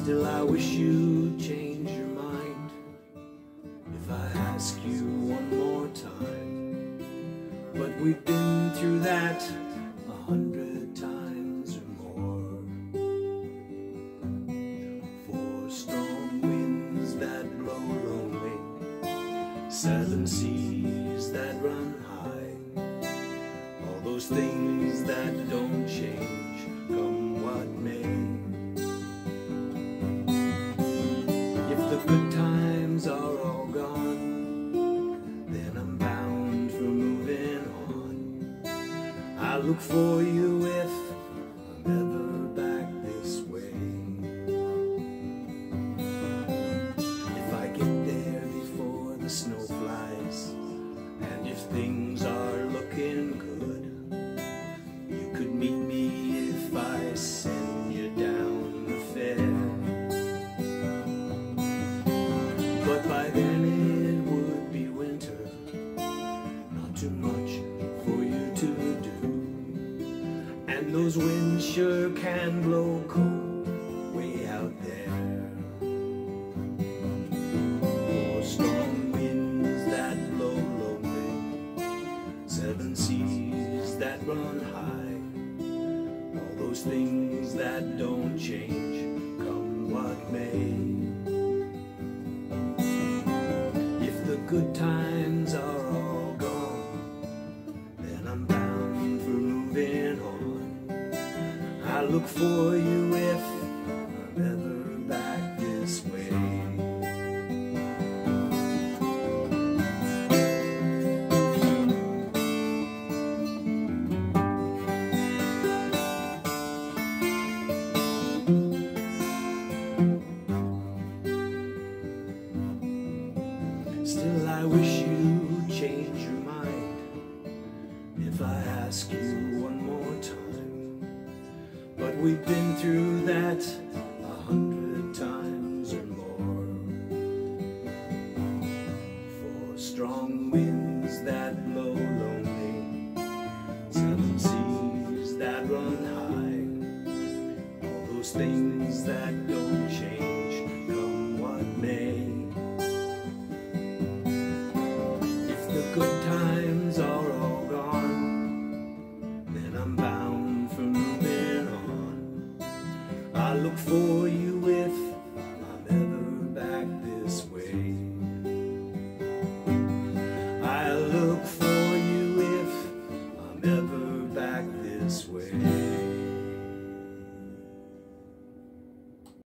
Still I wish you'd change your mind if I ask you one more time. But we've been through that 100 times or more. 4 strong winds that blow lonely, 7 seas that run high, all those things that don't change, come what may. If the good times are all gone, then I'm bound for moving on. I look for you if I'm ever back this way. If I get there before the snow flies, and if things are looking good, you could meet me if I send you down the fair. But by then it would be winter, not too much for you to do, and those winds sure can blow cold way out there. 4 strong winds that blow lonely, 7 seas that run high, all those things that don't change, come what may. Good times are all gone, then I'm bound for moving on. I look for you if I'm ever back this way. Still I wish you'd change your mind if I ask you one more time. But we've been through that 100 times or more. 4 strong winds that blow lonely, 7 seas that run high, all those things that don't change, come what may. Good times are all gone, then I'm bound for moving on. I look for you if I'm ever back this way. I look for you if I'm ever back this way.